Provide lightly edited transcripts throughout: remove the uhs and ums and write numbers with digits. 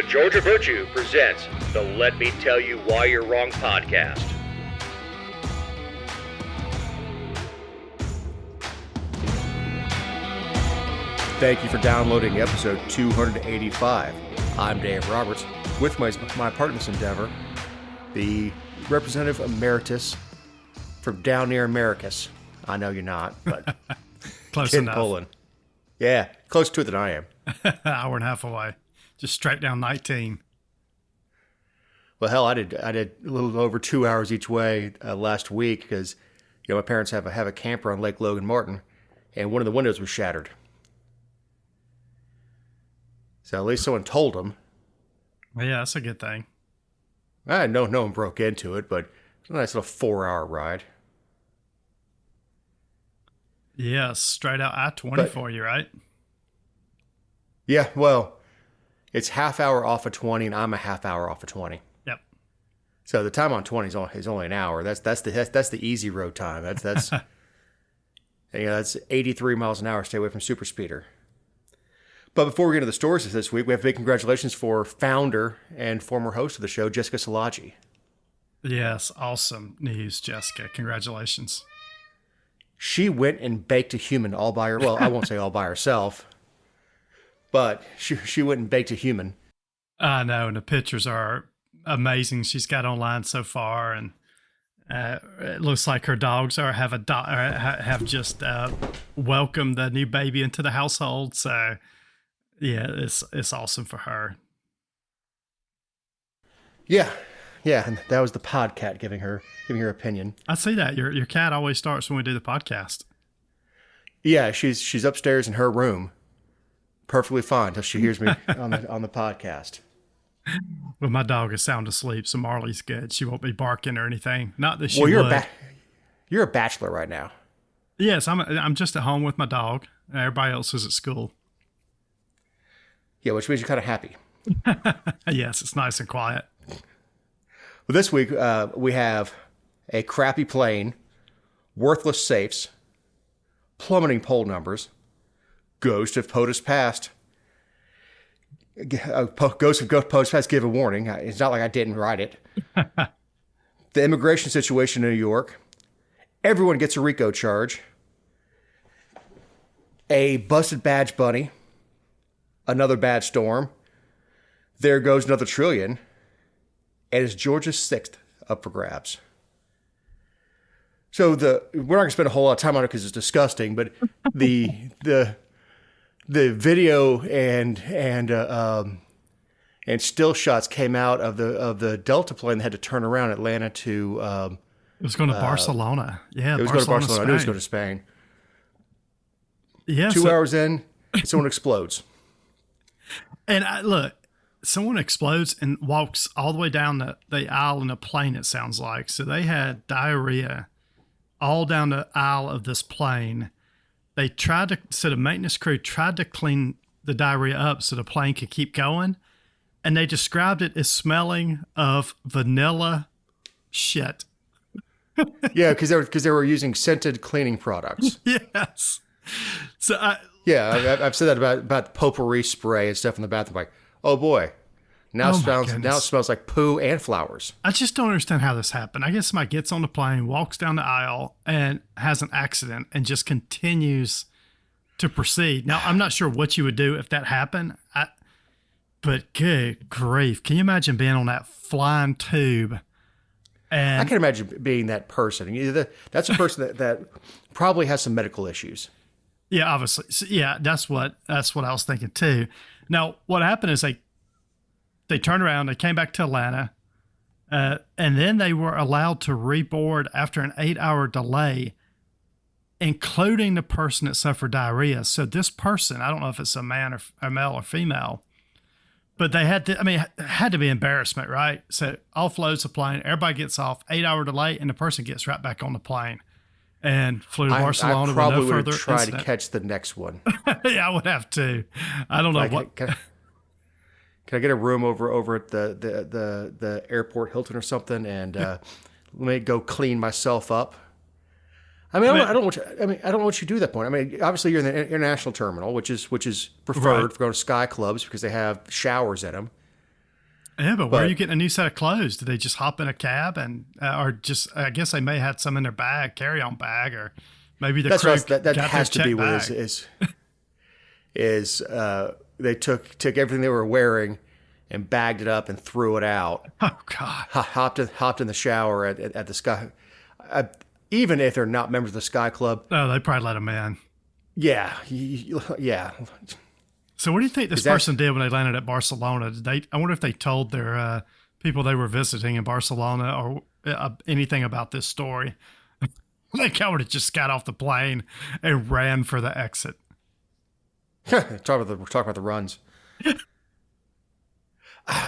Georgia Virtue presents the Let Me Tell You Why You're Wrong podcast. Thank you for downloading episode 285. I'm Dave Roberts, with my partner in this endeavor, the Representative Emeritus from down near Americus. I know you're not, but close in enough. Poland. Yeah, closer to it than I am. Hour and a half away. Just straight down 19. Well, hell, I did a little over 2 hours each way last week because my parents have a camper on Lake Logan Martin, and one of the windows was shattered. So at least someone told them. Yeah, that's a good thing. No one broke into it, but it's a nice little 4-hour ride. Yeah, straight out I-20 for you, right? Yeah, well, it's half hour off of 20, and I'm a half hour off of 20. Yep. So the time on 20 is only an hour. That's the easy road time. That's 83 miles an hour. Stay away from super speeder. But before we get into the stories this week, we have big congratulations for founder and former host of the show, Jessica Szilagyi. Yes, awesome news, Jessica. Congratulations. She went and baked a human all by her. Well, I won't say all by herself, but she went and baked a human. I know, and the pictures are amazing. She's got online so far, and it looks like her dogs have just welcomed the new baby into the household. So, yeah, it's awesome for her. Yeah, and that was the podcat giving her opinion. I see that. Your cat always starts when we do the podcast. Yeah, she's upstairs in her room, perfectly fine until she hears me on the podcast. Well, my dog is sound asleep, so Marley's good. She won't be barking or anything. Not that she would. You're a bachelor right now. Yes, I'm just at home with my dog. Everybody else is at school. Yeah, which means you're kind of happy. Yes, it's nice and quiet. Well, this week we have a crappy plane, worthless safes, plummeting poll numbers, ghost of POTUS past. Ghost of POTUS past give a warning. It's not like I didn't write it. The immigration situation in New York. Everyone gets a RICO charge. A busted badge bunny. Another bad storm. There goes another trillion. And it's Georgia's 6th up for grabs. So we're not going to spend a whole lot of time on it because it's disgusting, but the video and still shots came out of the Delta plane that had to turn around Atlanta to it was going to Barcelona. Yeah, it was going to Barcelona. I knew it was going to Spain. Yeah, 2 hours in, someone explodes. And look, someone explodes and walks all the way down the aisle in a plane, it sounds like. So they had diarrhea all down the aisle of this plane. They so the maintenance crew tried to clean the diarrhea up so the plane could keep going. And they described it as smelling of vanilla shit. Yeah, because they were using scented cleaning products. Yes. So I've said that about potpourri spray and stuff in the bathroom. Like, oh boy, now it smells like poo and flowers. I just don't understand how this happened. I guess somebody gets on the plane, walks down the aisle, and has an accident, and just continues to proceed. Now, I'm not sure what you would do if that happened. But good grief, can you imagine being on that flying tube? And I can imagine being that person. That's a person that probably has some medical issues. Yeah, obviously. So, yeah, that's what I was thinking too. Now, what happened is they turned around, they came back to Atlanta, and then they were allowed to reboard after an 8-hour delay, including the person that suffered diarrhea. So this person, I don't know if it's a man or a male or female, but they had to, it had to be embarrassment, right? So offloads the plane, everybody gets off, 8-hour delay, and the person gets right back on the plane. And flew to Barcelona. I probably with no would further try incident. to catch the next one. Yeah, I would have to. I don't know what. Can I get a room over at the airport Hilton or something, and let me go clean myself up? I don't know what you do at that point. Obviously you're in the international terminal, which is preferred Right. for going to sky clubs because they have showers in them. Yeah, but where are you getting a new set of clothes? Did they just hop in a cab or just? I guess they may have had some in their carry-on bag, or maybe the crew that has to be what is they took everything they were wearing and bagged it up and threw it out. Oh God! Hopped in the shower at the Sky. Even if they're not members of the Sky Club, oh, they probably let them in. Yeah. So what do you think this person did when they landed at Barcelona? I wonder if they told their people they were visiting in Barcelona or anything about this story. They would have just got off the plane and ran for the exit. Talk about the runs.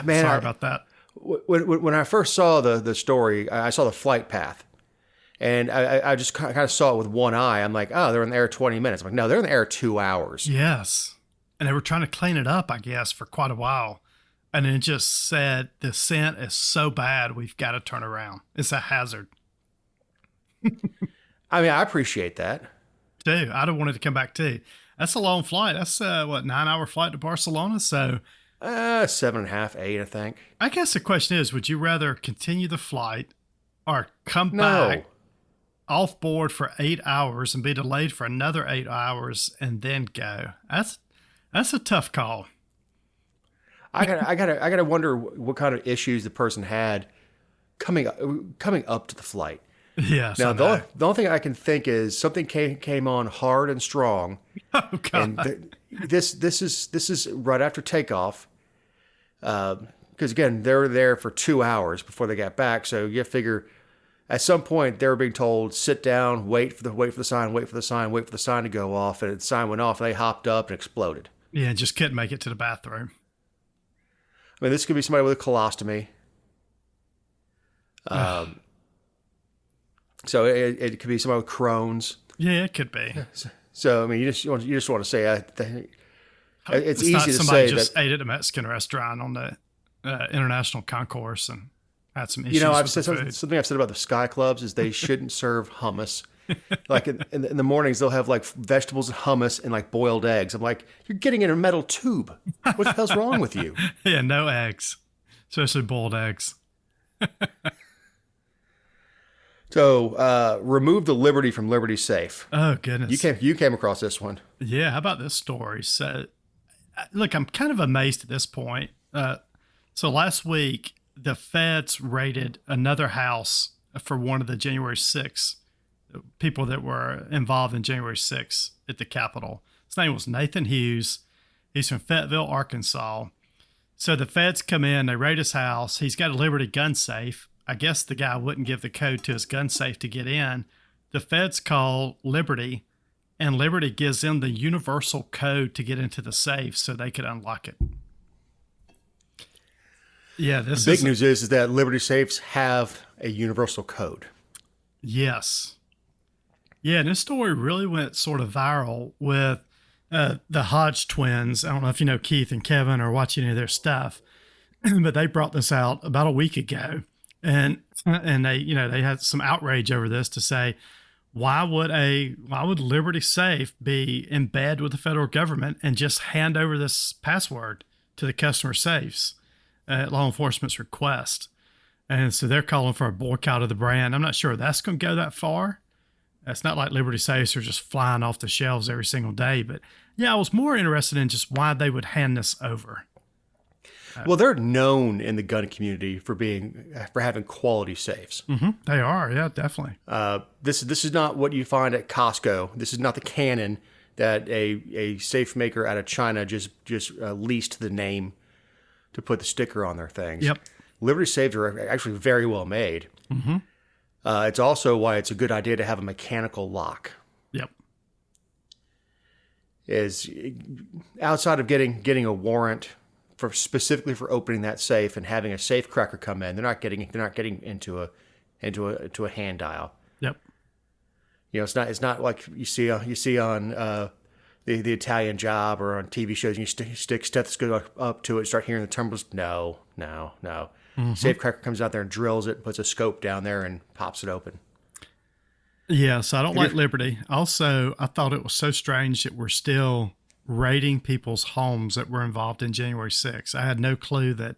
Man, sorry about that. When I first saw the story, I saw the flight path. And I just kind of saw it with one eye. I'm like, oh, they're in the air 20 minutes. I'm like, no, they're in the air 2 hours. Yes. And they were trying to clean it up, I guess, for quite a while. And it just said, the scent is so bad, we've got to turn around. It's a hazard. I mean, I appreciate that. Too. I'd have wanted to come back too. That's a long flight. That's 9-hour flight to Barcelona. So 7.5, 8, I think. I guess the question is, would you rather continue the flight or come back off board for 8 hours and be delayed for another 8 hours and then go? That's a tough call. I gotta wonder what kind of issues the person had coming up to the flight. Yes. Now the only thing I can think is something came on hard and strong. Oh God. And this is right after takeoff. Because again, they were there for 2 hours before they got back. So you figure at some point they were being told, sit down, wait for the sign to go off, and the sign went off and they hopped up and exploded. Yeah, just couldn't make it to the bathroom. I mean, this could be somebody with a colostomy. So it could be somebody with Crohn's. Yeah, it could be. So I mean, you just want to say it's easy to somebody say just that ate at a Mexican restaurant on the international concourse and had some issues. You know, with the food. something I've said about the Sky Clubs is they shouldn't serve hummus. Like in the mornings, they'll have like vegetables and hummus and like boiled eggs. I'm like, you're getting in a metal tube. What the hell's wrong with you? Yeah, no eggs, especially boiled eggs. So remove the Liberty from Liberty Safe. Oh goodness, you came across this one. Yeah, how about this story? So, look, I'm kind of amazed at this point. So last week, the feds raided another house for one of the January 6th people that were involved in January 6th at the Capitol. His name was Nathan Hughes. He's from Fayetteville, Arkansas. So the feds come in, they raid his house. He's got a Liberty gun safe. I guess the guy wouldn't give the code to his gun safe to get in. The feds call Liberty, and Liberty gives them the universal code to get into the safe so they could unlock it. Yeah, the big news is that Liberty safes have a universal code. Yes. Yeah, and this story really went sort of viral with the Hodge twins. I don't know if you know Keith and Kevin or watch any of their stuff, but they brought this out about a week ago, and they had some outrage over this to say, why would Liberty Safe be in bed with the federal government and just hand over this password to the customer safes at law enforcement's request? And so they're calling for a boycott of the brand. I'm not sure that's going to go that far. It's not like Liberty Safes are just flying off the shelves every single day. But yeah, I was more interested in just why they would hand this over. Well, they're known in the gun community for having quality safes. Mm-hmm. They are, yeah, definitely. This is not what you find at Costco. This is not the Canon that a safe maker out of China just leased the name to put the sticker on their things. Yep. Liberty safes are actually very well made. Mm-hmm. It's also why it's a good idea to have a mechanical lock. Yep. Is outside of getting a warrant specifically for opening that safe and having a safe cracker come in, they're not getting into a hand dial. Yep. You know, it's not like you see on the Italian Job or on TV shows. And you stick stethoscope up to it, start hearing the tumbles. No. Mm-hmm. Safe cracker comes out there and drills it, and puts a scope down there and pops it open. Yeah, so I don't like Liberty. Also, I thought it was so strange that we're still raiding people's homes that were involved in January 6th. I had no clue that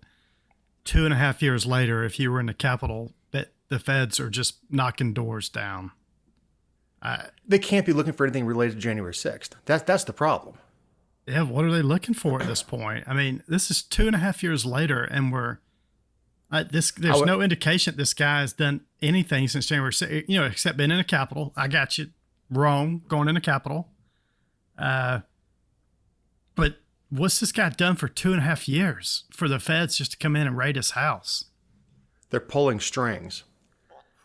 2.5 years later, if you were in the Capitol, that the feds are just knocking doors down. They can't be looking for anything related to January 6th. That's the problem. Yeah, what are they looking for at this point? I mean, this is 2.5 years later, and there's no indication that this guy has done anything since January 6th, except been in the Capitol. I got you wrong, going in the Capitol. But what's this guy done for 2.5 years for the feds just to come in and raid his house? They're pulling strings.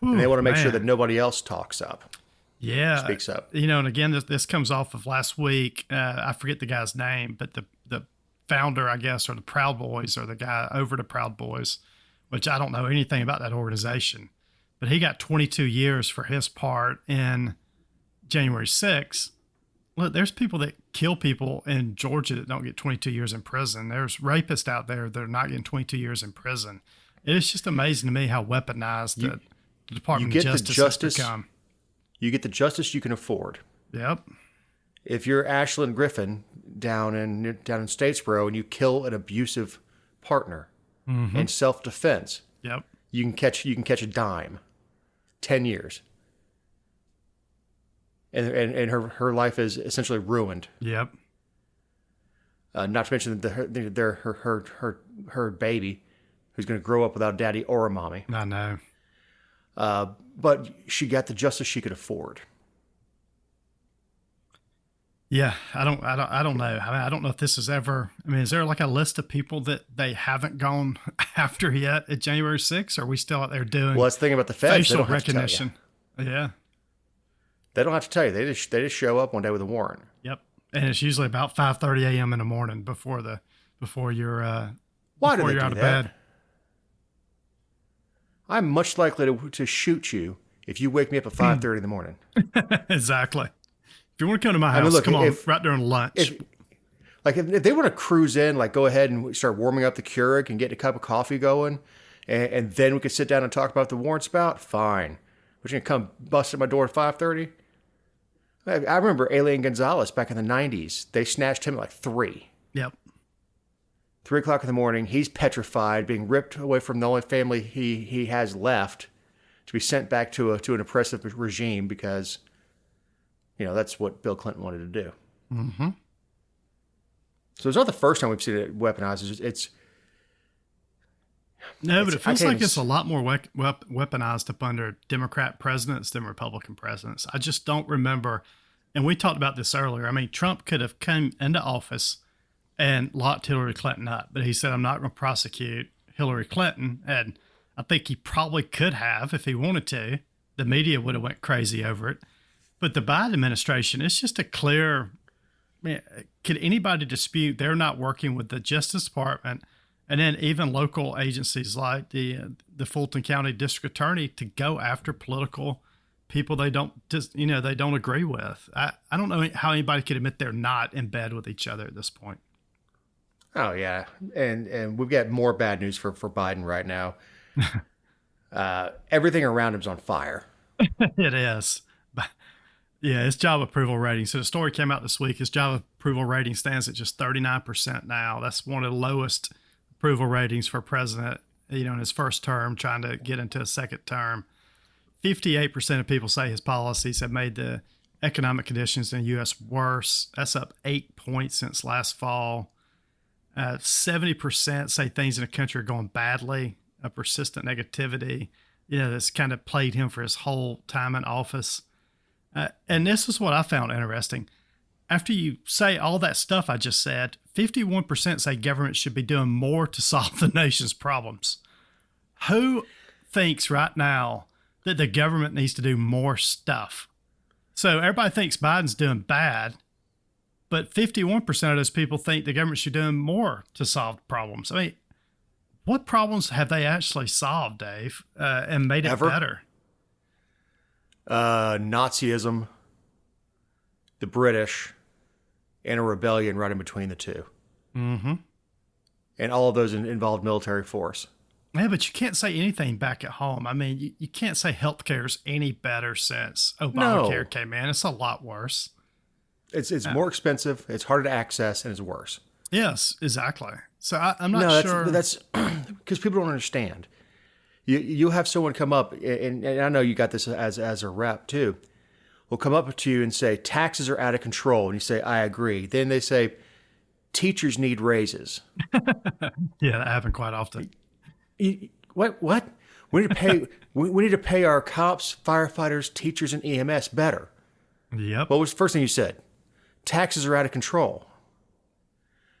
Whew, and they want to make sure that nobody else talks up. Yeah. Speaks up. And again, this comes off of last week. I forget the guy's name, but the founder, I guess, or the Proud Boys, or the guy over the Proud Boys, which I don't know anything about that organization, but he got 22 years for his part in January 6th. Look, there's people that kill people in Georgia that don't get 22 years in prison. There's rapists out there that are not getting 22 years in prison. It is just amazing to me how weaponized the Department of Justice has become. You get the justice you can afford. Yep. If you're Ashland Griffin down in Statesboro and you kill an abusive partner in self-defense, yep, you can catch a dime, 10 years, and her life is essentially ruined. Yep. Not to mention her baby, who's going to grow up without a daddy or a mommy. I know. But she got the justice she could afford. Yeah, I don't know. I mean, I don't know if this is ever. I mean, is there like a list of people that they haven't gone after yet at January 6th? Or are we still out there doing? Well, that's the thing about the feds. Facial recognition. Yeah, they don't have to tell you. They just show up one day with a warrant. Yep, and it's usually about 5:30 a.m. in the morning before you're Why before do they you're do out of that? bed. I'm much likely to shoot you if you wake me up at 5:30 in the morning. Exactly. If you want to come to my house, look, come on, right during lunch. If they want to cruise in, like go ahead and start warming up the Keurig and get a cup of coffee going, and then we could sit down and talk about the warrant spout, fine. But you're going to come bust at my door at 5:30? I remember Alien Gonzalez back in the 90s. They snatched him at like 3. Yep. 3 o'clock in the morning, he's petrified, being ripped away from the only family he has left to be sent back to an oppressive regime because, that's what Bill Clinton wanted to do. Mm-hmm. So it's not the first time we've seen it weaponized. But it feels like it's a lot more weaponized up under Democrat presidents than Republican presidents. I just don't remember, and we talked about this earlier. I mean, Trump could have come into office and locked Hillary Clinton up, but he said, I'm not going to prosecute Hillary Clinton. And I think he probably could have if he wanted to. The media would have went crazy over it. But the Biden administration, it's just a clear, could anybody dispute they're not working with the Justice Department and then even local agencies like the Fulton County District Attorney to go after political people they don't agree with? I don't know how anybody could admit they're not in bed with each other at this point. Oh, yeah. And we've got more bad news for Biden right now. Everything around him's on fire. It is. But, yeah, his job approval rating. So the story came out this week. His job approval rating stands at just 39% now. That's one of the lowest approval ratings for president, in his first term, trying to get into a second term. 58% of people say his policies have made the economic conditions in the U.S. worse. That's up 8 points since last fall. 70% say things in the country are going badly, a persistent negativity, that's kind of plagued him for his whole time in office. And this is what I found interesting. After you say all that stuff I just said, 51% say government should be doing more to solve the nation's problems. Who thinks right now that the government needs to do more stuff? So everybody thinks Biden's doing bad, but 51% of those people think the government should be doing more to solve problems. I mean, what problems have they actually solved, Dave, and made it better? Nazism, the British, and a rebellion right in between the two. Mm-hmm. And all of those involved military force. Yeah, but you can't say anything back at home. I mean, you can't say healthcare's any better since Obamacare came in. It's a lot worse. It's more expensive, it's harder to access, and it's worse. Yes, exactly. So I'm not sure. That's because people don't understand. You have someone come up, and I know you got this as a rep too, will come up to you and say, taxes are out of control. And you say, I agree. Then they say, teachers need raises. Yeah, that happened quite often. What? We need to pay, we need to pay our cops, firefighters, teachers, and EMS better. Yep. What was the first thing you said? Taxes are out of control.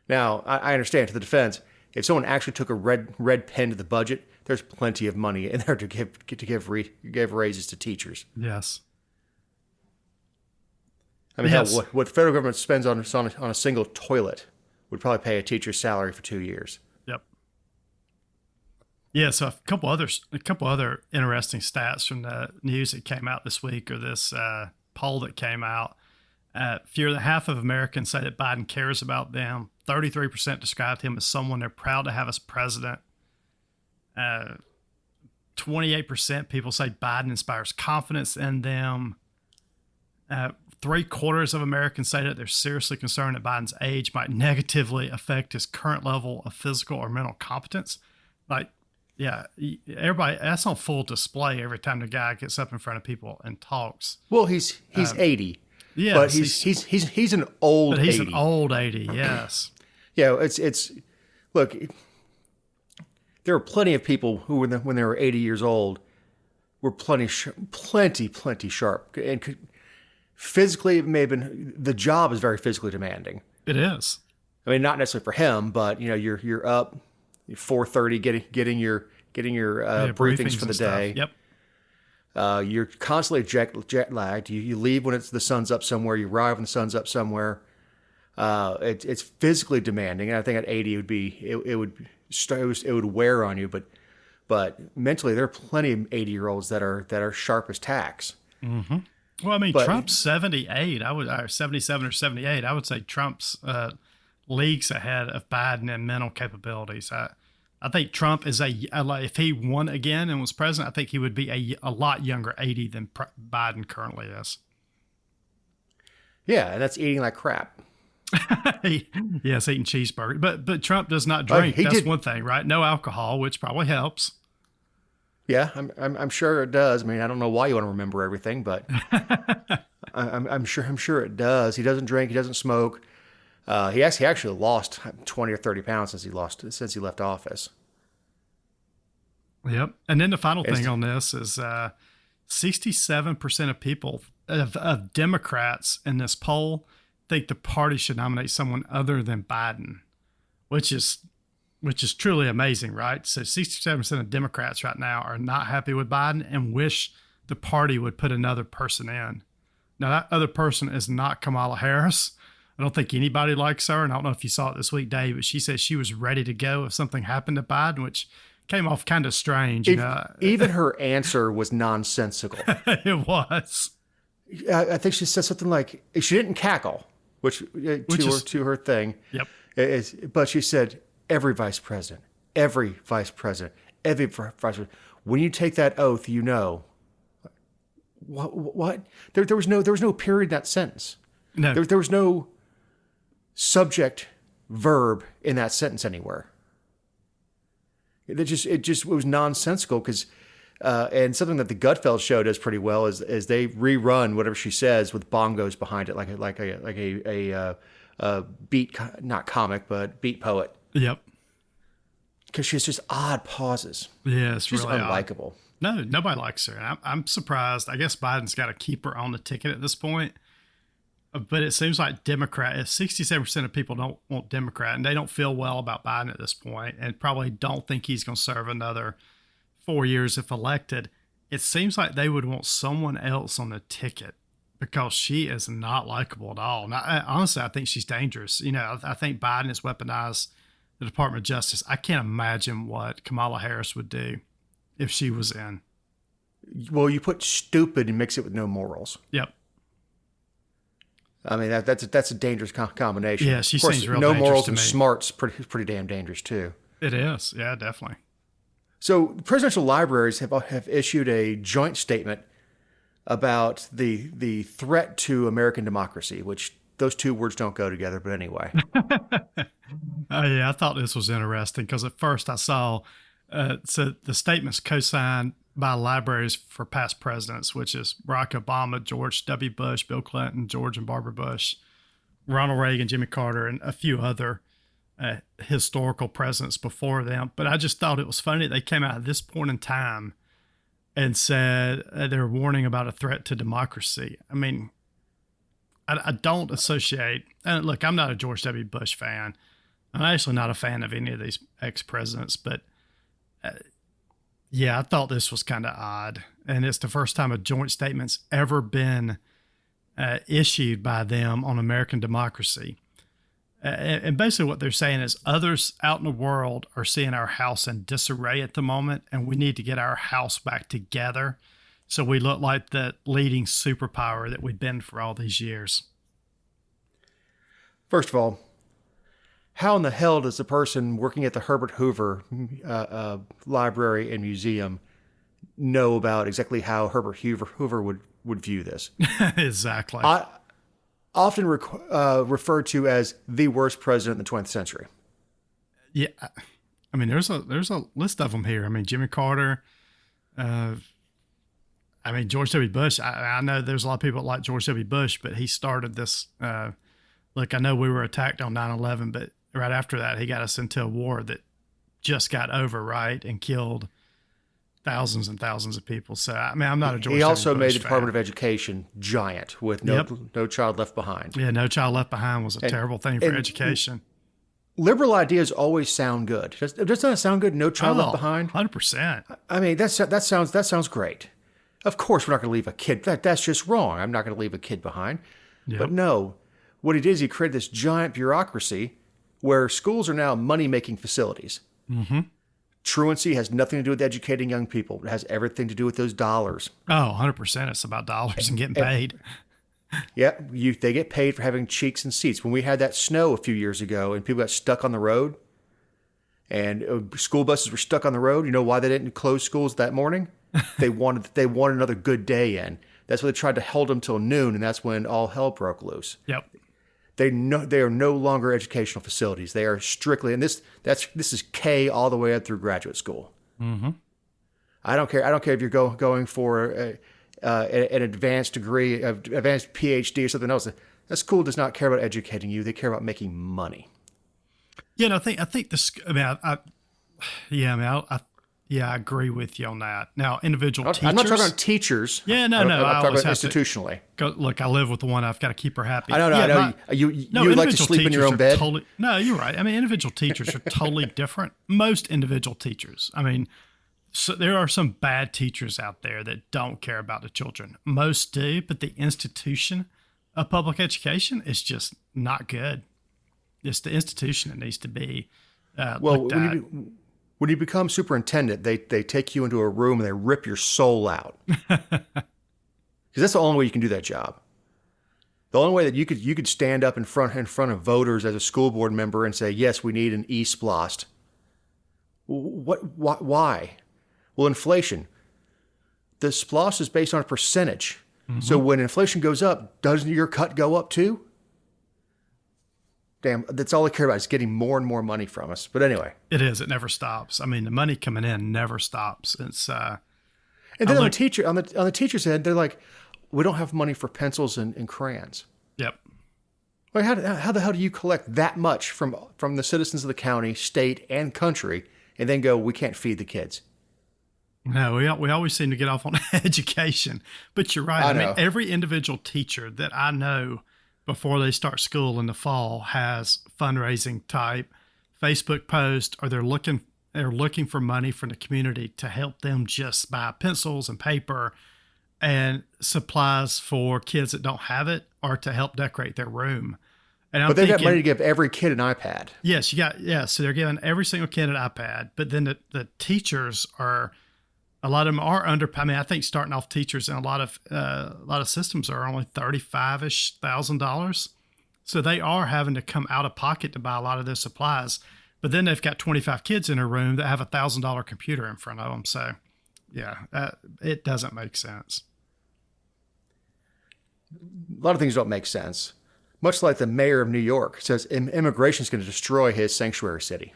Now, I understand, to the defense, if someone actually took a red pen to the budget, there's plenty of money in there to give raises to teachers. Yes. I mean, Yes. hell, what the federal government spends on a single toilet would probably pay a teacher's salary for 2 years. Yep. Yeah. So a couple other interesting stats from the news that came out this week, or this poll that came out. Fewer than half of Americans say that Biden cares about them. 33% described him as someone they're proud to have as president. 28% people say Biden inspires confidence in them. 3/4 of Americans say that they're seriously concerned that Biden's age might negatively affect his current level of physical or mental competence. Like, yeah, everybody, that's on full display every time the guy gets up in front of people and talks. Well, he's 80. Yeah, but he's an old 80. But he's an old 80, yes. Yeah, it's look, there are plenty of people who, when they were 80 years old, were plenty sharp, and could, physically, it may have been, the job is very physically demanding. It is. I mean, not necessarily for him, but you're up 4:30 getting your briefings for the day. Yep. You're constantly jet lagged. You leave when the sun's up somewhere. You arrive when the sun's up somewhere. It's physically demanding, and I think at 80 it would wear on you. But mentally, there are plenty of 80-year-olds that are sharp as tacks. Mm-hmm. Well, I mean, Trump's 78. 77 or 78. I would say Trump's leagues ahead of Biden in mental capabilities. I think Trump is if he won again and was president, I think he would be a lot younger 80 than Biden currently is. Yeah, and that's eating like crap. Yes, eating cheeseburger. But Trump does not drink. That's one thing, right? No alcohol, which probably helps. Yeah, I'm sure it does. I mean, I don't know why you want to remember everything, but I'm sure it does. He doesn't drink. He doesn't smoke. He actually lost 20 or 30 pounds since he left office. Yep. And then the final thing on this is 67% of people of Democrats in this poll think the party should nominate someone other than Biden, which is truly amazing, right? So 67% of Democrats right now are not happy with Biden and wish the party would put another person in. Now, that other person is not Kamala Harris. I don't think anybody likes her, and I don't know if you saw it this week, Dave, but she said she was ready to go if something happened to Biden, which came off kind of strange. Even her answer was nonsensical. It was. I think she said something like, she didn't cackle, which to her thing. Yep. But she said, every vice president. When you take that oath, you know. What? There was no period in that sentence. No. There was no subject verb in that sentence anywhere. It was nonsensical because, and something that the Gutfeld show does pretty well is they rerun whatever she says with bongos behind it, like a beat, not comic, but beat poet. Yep. Because she has just odd pauses. Yeah, it's she's really unlikable. No, nobody likes her. I'm surprised. I guess Biden's got to keep her on the ticket at this point. But it seems like if 67% of people don't want Democrat, and they don't feel well about Biden at this point, and probably don't think he's going to serve another 4 years if elected, it seems like they would want someone else on the ticket because she is not likable at all. Now, honestly, I think she's dangerous. I think Biden has weaponized the Department of Justice. I can't imagine what Kamala Harris would do if she was in. Well, you put stupid and mix it with no morals. Yep. I mean, that's a dangerous combination. Yeah, she seems real no dangerous morals to and me. smart's pretty damn dangerous too. It is. Yeah, definitely. So presidential libraries have issued a joint statement about the threat to American democracy, which those two words don't go together, but anyway. Yeah, I thought this was interesting because at first I saw So the statement's co-signed by libraries for past presidents, which is Barack Obama, George W. Bush, Bill Clinton, George and Barbara Bush, Ronald Reagan, Jimmy Carter, and a few other historical presidents before them. But I just thought it was funny that they came out at this point in time and said they were warning about a threat to democracy. I mean, I don't associate, and look, I'm not a George W. Bush fan. I'm actually not a fan of any of these ex-presidents, but yeah, I thought this was kind of odd. And it's the first time a joint statement's ever been issued by them on American democracy. And basically what they're saying is others out in the world are seeing our house in disarray at the moment, and we need to get our house back together so we look like the leading superpower that we've been for all these years. First of all, how in the hell does the person working at the Herbert Hoover Library and Museum know about exactly how Herbert Hoover would view this? Exactly. Often referred to as the worst president in the 20th century. Yeah. I mean, there's a list of them here. I mean, Jimmy Carter, George W. Bush. I know there's a lot of people that like George W. Bush, but he started this. Look, I know we were attacked on 9/11, but right after that, he got us into a war that just got over, right, and killed thousands and thousands of people. So, I mean, I'm not a George W. Bush. He also made the fan. Department of Education giant with no child left behind. Yeah, No Child Left Behind was a terrible thing for education. Liberal ideas always sound good. Doesn't that sound good? No Child Left Behind? 100%. I mean, that sounds great. Of course, we're not going to leave a kid. That's just wrong. I'm not going to leave a kid behind. Yep. But no, what he did is he created this giant bureaucracy where schools are now money-making facilities. Mm-hmm. Truancy has nothing to do with educating young people. It has everything to do with those dollars. Oh, 100%. It's about dollars and getting paid. Yeah, they get paid for having cheeks and seats. When we had that snow a few years ago and people got stuck on the road and school buses were stuck on the road, you know why they didn't close schools that morning? They wanted another good day in. That's why they tried to hold them till noon, and that's when all hell broke loose. Yep. They are no longer educational facilities. They are strictly, and this is K all the way up through graduate school. Mm-hmm. I don't care if you're going for an advanced degree, advanced PhD or something else. That school does not care about educating you. They care about making money. Yeah, no, I think this. I mean, I agree with you on that. Now, individual teachers. I'm not talking about teachers. Yeah, no. I'm talking about institutionally. Look, I live with the one. I've got to keep her happy. I know. You like to sleep in your own bed. No, you're right. I mean, individual teachers are totally different. Most individual teachers. I mean, so there are some bad teachers out there that don't care about the children. Most do, but the institution of public education is just not good. It's the institution that needs to be looked at. When you become superintendent, they take you into a room and they rip your soul out. Because that's the only way you can do that job. The only way that you could stand up in front of voters as a school board member and say, yes, we need an e-splost. Why? Well, inflation. The splost is based on a percentage. Mm-hmm. So when inflation goes up, doesn't your cut go up too? Damn, that's all they care about is getting more and more money from us. But anyway. It is. It never stops. I mean, the money coming in never stops. It's and then on the teacher's end, they're like, we don't have money for pencils and crayons. Yep. Like, how the hell do you collect that much from the citizens of the county, state, and country, and then go, we can't feed the kids? No, we always seem to get off on education. But you're right. I mean, every individual teacher that I know before they start school in the fall has fundraising type Facebook post, or they're looking for money from the community to help them just buy pencils and paper and supplies for kids that don't have it, or to help decorate their room. And but they've got money to give every kid an iPad. Yes, so they're giving every single kid an iPad, but then the teachers are, a lot of them are under. I mean, I think starting off teachers in a lot of systems are only $35,000, so they are having to come out of pocket to buy a lot of their supplies. But then they've got 25 kids in a room that have a $1,000 computer in front of them. So, yeah, it doesn't make sense. A lot of things don't make sense. Much like the mayor of New York says, immigration is going to destroy his sanctuary city.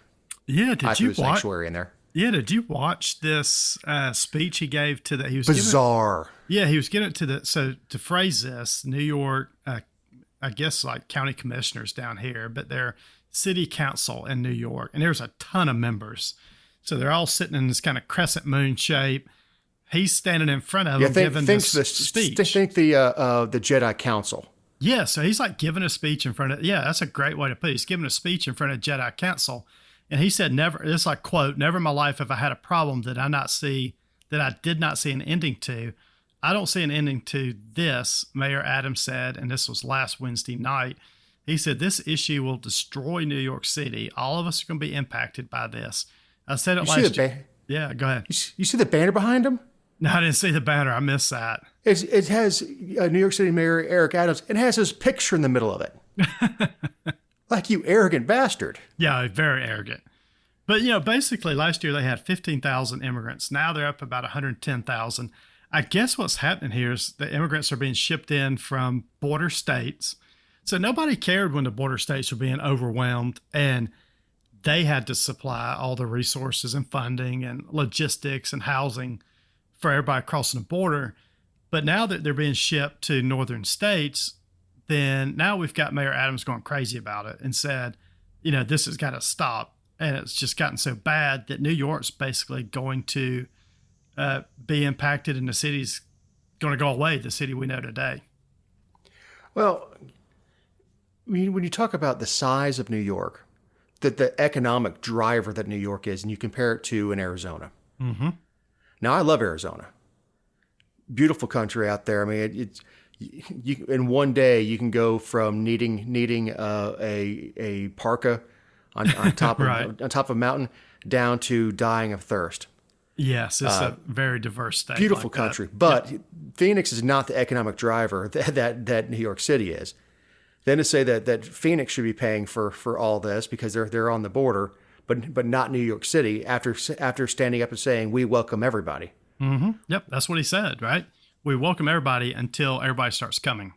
Yeah, did you watch? Sanctuary in there. Yeah, did you watch this speech he gave to the? He was Bizarre. He was giving it to the. So to phrase this, New York, I guess like county commissioners down here, but they're city council in New York, and there's a ton of members. So they're all sitting in this kind of crescent moon shape. He's standing in front of them giving this speech. Think the Jedi Council. Yeah, so he's like giving a speech in front of. Yeah, that's a great way to put it. He's giving a speech in front of Jedi Council. And he said, never, it's like, quote, never in my life have I had a problem that I did not see an ending to. I don't see an ending to this, Mayor Adams said, and this was last Wednesday night. He said, this issue will destroy New York City. All of us are going to be impacted by this. I said it last year. Yeah, go ahead. You see the banner behind him? No, I didn't see the banner. I missed that. It has New York City Mayor Eric Adams. It has his picture in the middle of it. Like, you arrogant bastard. Yeah, very arrogant. But, basically last year they had 15,000 immigrants. Now they're up about 110,000. I guess what's happening here is the immigrants are being shipped in from border states. So nobody cared when the border states were being overwhelmed, and they had to supply all the resources and funding and logistics and housing for everybody crossing the border. But now that they're being shipped to northern states, then now we've got Mayor Adams going crazy about it and said, this has got to stop. And it's just gotten so bad that New York's basically going to be impacted, and the city's going to go away, the city we know today. Well, when you talk about the size of New York, the economic driver that New York is, and you compare it to in Arizona. Mm-hmm. Now, I love Arizona. Beautiful country out there. I mean, you in one day you can go from needing a parka on top of right. on top of a mountain down to dying of thirst. Yes, it's a very diverse state. Beautiful like country, that. but Phoenix is not the economic driver that New York City is. Then to say that Phoenix should be paying for all this because they're on the border, but not New York City after standing up and saying we welcome everybody. Mm-hmm. Yep, that's what he said, right? We welcome everybody until everybody starts coming.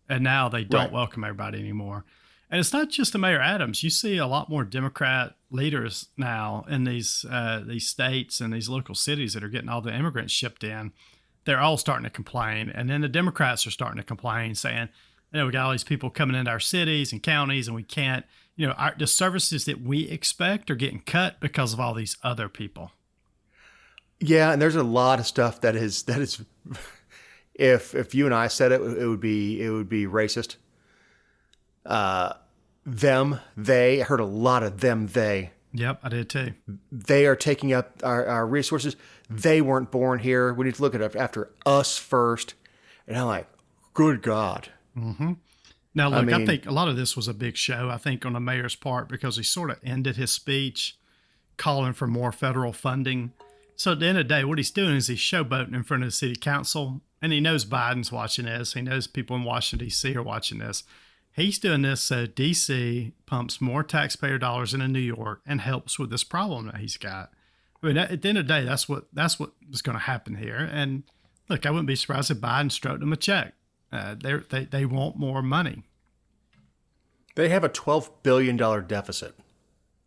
And now they don't welcome everybody anymore. And it's not just the Mayor Adams. You see a lot more Democrat leaders now in these states and these local cities that are getting all the immigrants shipped in. They're all starting to complain. And then the Democrats are starting to complain, saying, we got all these people coming into our cities and counties, and we can't, the services that we expect are getting cut because of all these other people. Yeah, and there's a lot of stuff that is if you and I said it, it would be racist. They, I heard a lot of them, they. Yep, I did too. They are taking up our resources. They weren't born here. We need to look at it after us first. And I'm like, good God. Mm-hmm. Now, look, I think a lot of this was a big show, I think, on the mayor's part, because he sort of ended his speech calling for more federal funding. So at the end of the day, what he's doing is he's showboating in front of the city council, and he knows Biden's watching this. He knows people in Washington, D.C. are watching this. He's doing this so D.C. pumps more taxpayer dollars into New York and helps with this problem that he's got. I mean, at the end of the day, that's what is going to happen here. And look, I wouldn't be surprised if Biden stroked them a check. They want more money. They have a $12 billion deficit.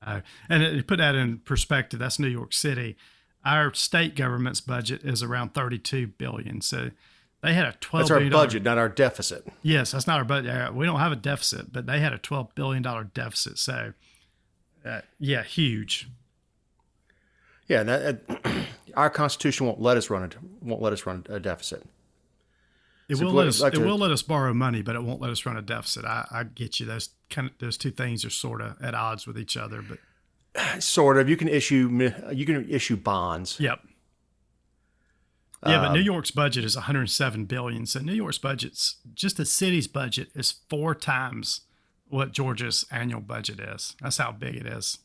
And to put that in perspective, that's New York City. Our state government's budget is around $32 billion. So they had a $12 billion. That's our budget, not our deficit. Yes, that's not our budget. We don't have a deficit, but they had a $12 billion deficit. So, huge. Yeah, our Constitution won't let us run a deficit. It will let us borrow money, but it won't let us run a deficit. I get you. Those two things are sort of at odds with each other, but sort of. You can issue bonds. Yep. Yeah, but New York's budget is $107 billion. So New York's budget's just the city's budget is 4 times what Georgia's annual budget is. That's how big it is.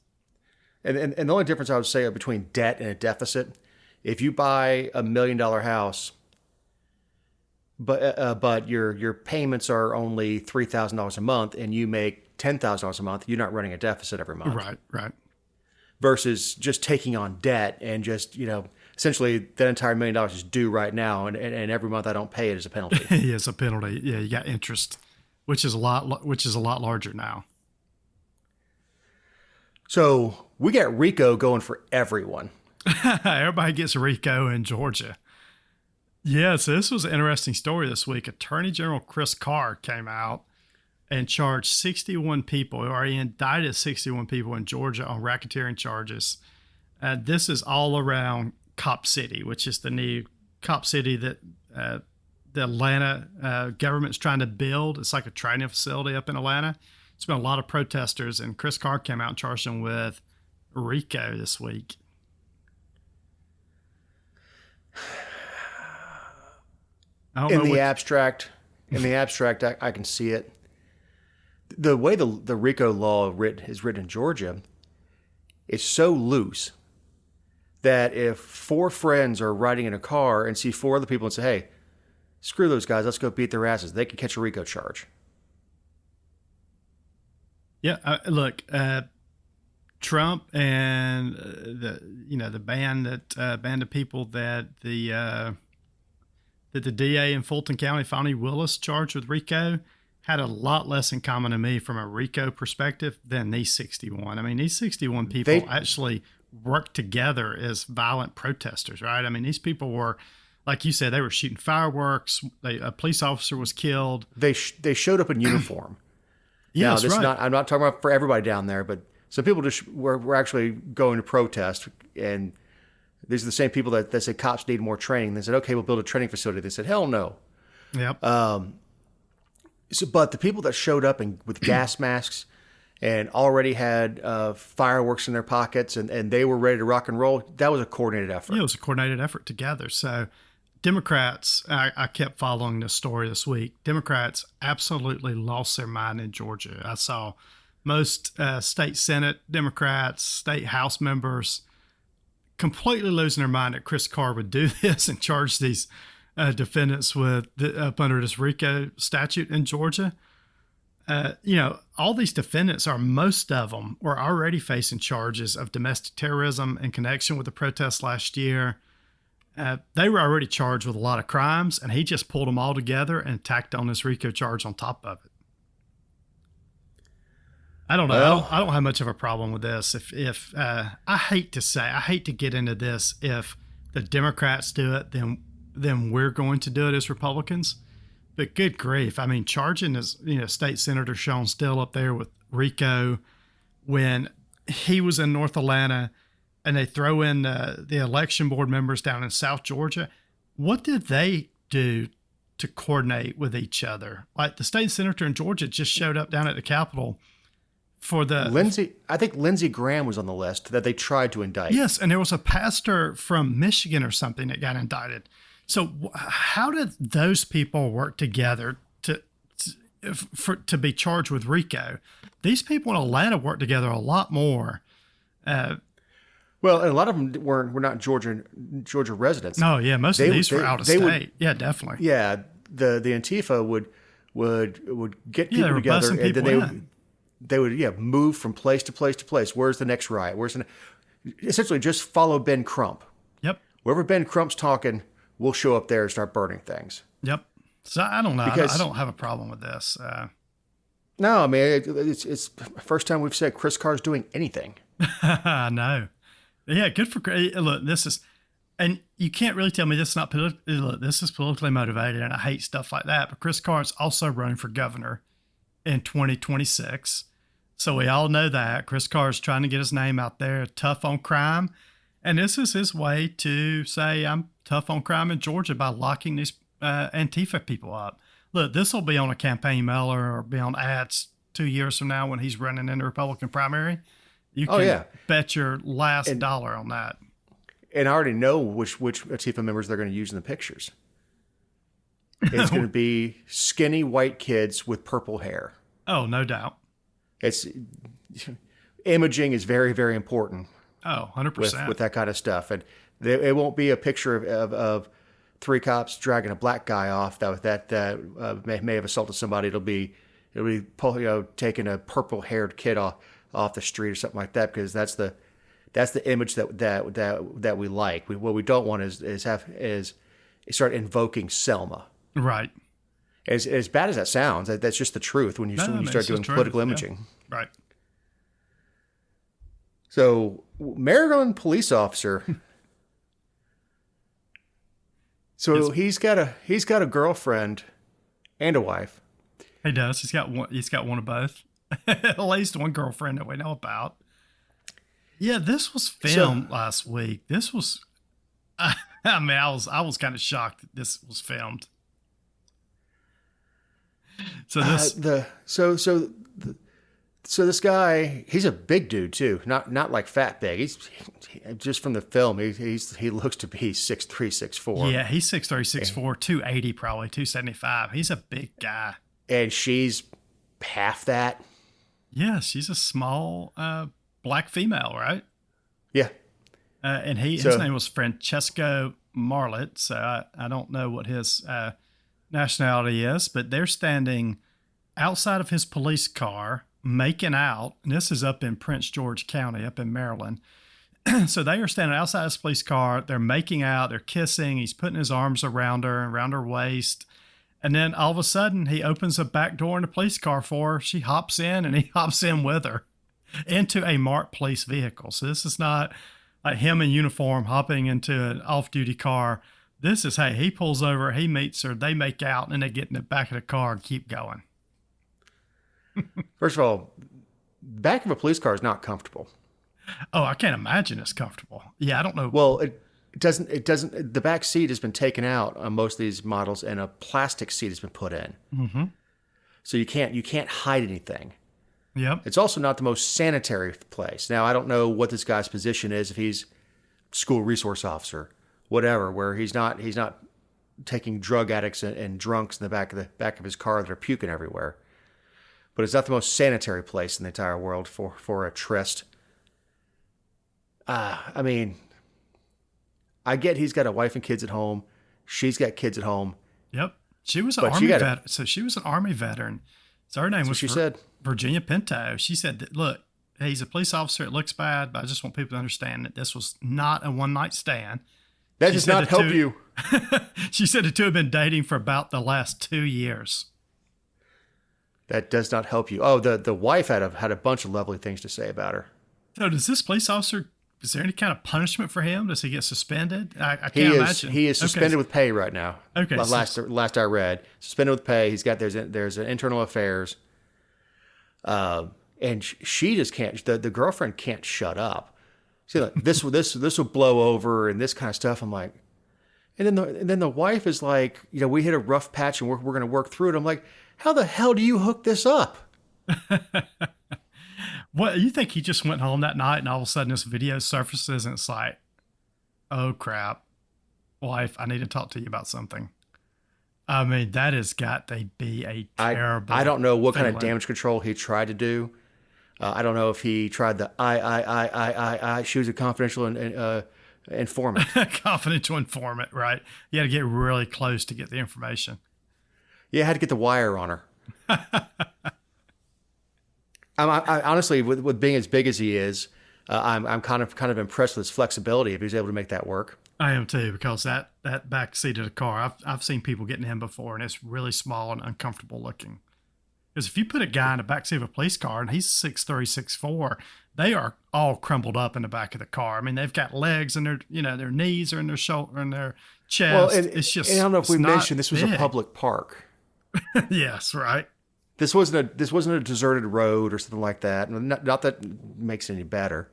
And the only difference I would say between debt and a deficit, if you buy $1 million house, but your payments are only $3,000 a month, and you make $10,000 a month, you're not running a deficit every month. Right. Versus just taking on debt and just essentially that entire $1 million is due right now, and every month I don't pay it as a penalty. Yeah, it's a penalty. Yeah, you got interest, which is a lot larger now. So we got RICO going for everyone. Everybody gets RICO in Georgia. Yeah, so this was an interesting story this week. Attorney General Chris Carr came out and charged 61 people, or he indicted 61 people in Georgia on racketeering charges. This is all around Cop City, which is the new Cop City that the Atlanta government's trying to build. It's like a training facility up in Atlanta. It's been a lot of protesters, and Chris Carr came out and charged them with RICO this week. In the abstract, I can see it. The way the RICO law is written in Georgia is so loose that if 4 friends are riding in a car and see 4 other people and say, hey, screw those guys, let's go beat their asses, they can catch a RICO charge. Yeah, look, Trump and the band of people that the DA in Fulton County, Fonnie Willis, charged with RICO, had a lot less in common to me from a RICO perspective than these 61. I mean, these 61 people actually worked together as violent protesters, right? I mean, these people were, like you said, they were shooting fireworks. A police officer was killed. They showed up in uniform. Yeah, now, right. I'm not talking about for everybody down there, but some people just were actually going to protest, and these are the same people that said cops need more training. They said, okay, we'll build a training facility. They said, hell no. Yep. But the people that showed up with gas masks and already had fireworks in their pockets and they were ready to rock and roll, that was a coordinated effort. Yeah, it was a coordinated effort together. So Democrats, I kept following this story this week. Democrats absolutely lost their mind in Georgia. I saw most state Senate Democrats, state House members completely losing their mind that Chris Carr would do this and charge these defendants up under this RICO statute in Georgia. All these defendants most of them were already facing charges of domestic terrorism in connection with the protests last year. They were already charged with a lot of crimes, and he just pulled them all together and tacked on this RICO charge on top of it. I don't know. Well, I don't have much of a problem with this. If I hate to get into this. If the Democrats do it, then we're going to do it as Republicans. But good grief. I mean, charging State Senator Sean Still up there with RICO when he was in North Atlanta, and they throw in the election board members down in South Georgia. What did they do to coordinate with each other? Like the state senator in Georgia just showed up down at the Capitol for I think Lindsey Graham was on the list that they tried to indict. Yes, and there was a pastor from Michigan or something that got indicted. So how did those people work together to be charged with RICO? These people in Atlanta worked together a lot more. Well, and a lot of them were not Georgia residents. No, yeah, most of these were out of state. Yeah, definitely. Yeah, the Antifa would get people together, and then they would move from place to place to place. Where's the next riot? Essentially just follow Ben Crump. Yep. Wherever Ben Crump's talking, we'll show up there and start burning things. Yep. So I don't know. I don't have a problem with this. No, I mean it's the first time we've said Chris Carr's doing anything. I know. Yeah, good for look. This is, and you can't really tell me this is not look. This is politically motivated, and I hate stuff like that. But Chris Carr is also running for governor in 2026, so we all know that Chris Carr is trying to get his name out there, tough on crime, and this is his way to say I'm tough on crime in Georgia by locking these Antifa people up. Look, this will be on a campaign mailer or be on ads 2 years from now when he's running in the Republican primary. You can bet your last dollar on that. And I already know which Antifa members they're going to use in the pictures. It's going to be skinny white kids with purple hair. Oh, no doubt. Imaging is very, very important. Oh, 100%. With that kind of stuff. And it won't be a picture of 3 cops dragging a black guy off that may have assaulted somebody. It'll be taking a purple haired kid off the street or something like that, because that's the image that we like. What we don't want is start invoking Selma. Right. As bad as that sounds, that's just the truth when you start doing political imaging. Yeah. Right. So, Maryland police officer. So he's got a girlfriend and a wife. He does. He's got one. He's got one of both. At least one girlfriend that we know about. Yeah, this was filmed last week. This was. I mean, I was kind of shocked that this was filmed. So this guy, he's a big dude too. Not like fat big. He's just from the film. He looks to be 6'3", 6'4". Yeah, he's 6'3", 6'4", 280 probably, 275. He's a big guy. And she's half that. Yeah, she's a small black female, right? Yeah. And his name was Francesco Marlet. So I don't know what his nationality is, but they're standing outside of his police car making out. And this is up in Prince George County, up in Maryland. So they are standing outside his police car. They're making out. They're kissing. He's putting his arms around her waist. And then all of a sudden, he opens a back door in the police car for her. She hops in, and he hops in with her into a marked police vehicle. So this is not like him in uniform hopping into an off-duty car. This is, hey, he pulls over, he meets her, they make out, and they get in the back of the car and keep going. First of all, back of a police car is not comfortable. Oh, I can't imagine it's comfortable. Yeah, I don't know. Well, it doesn't. The back seat has been taken out on most of these models, and a plastic seat has been put in. Mm-hmm. So you can't hide anything. Yep. It's also not the most sanitary place. Now, I don't know what this guy's position is, if he's school resource officer, whatever, where he's not taking drug addicts and drunks in the back of his car that are puking everywhere. But it's not the most sanitary place in the entire world for a tryst. I mean, I get he's got a wife and kids at home. She's got kids at home. Yep. She was an Army veteran. So she was an Army veteran. So her name was Virginia Pinto. She said that, look, he's a police officer. It looks bad, but I just want people to understand that this was not a one-night stand. That does not help you. She said the two have been dating for about the last 2 years. That does not help you. Oh, the wife had a bunch of lovely things to say about her. So does this police officer, is there any kind of punishment for him? Does he get suspended? I can't imagine. He is suspended with pay right now. Okay. Last I read, suspended with pay. There's an internal affairs. And she just can't. The girlfriend can't shut up. See, like this will blow over and this kind of stuff. I'm like, and then the wife is like, we hit a rough patch and we're going to work through it. I'm like, how the hell do you hook this up? What, you think he just went home that night and all of a sudden this video surfaces and it's like, oh crap, wife, I need to talk to you about something. I mean, that has got to be a terrible. I don't know what kind of damage control he tried to do. I don't know if he tried the I. She was a confidential informant. Confidential informant, right? You had to get really close to get the information. Yeah, I had to get the wire on her. I honestly, with being as big as he is, I'm kind of impressed with his flexibility if he's able to make that work. I am too, because that back seat of the car, I've seen people get in him before, and it's really small and uncomfortable looking. Because if you put a guy in the back seat of a police car and he's 6'3", 6'4", they are all crumpled up in the back of the car. I mean, they've got legs and their knees are in their shoulder and their chest. Well, it's just. And I don't know if we mentioned this was a public park. Yes, right. This wasn't a deserted road or something like that. Not that makes it any better,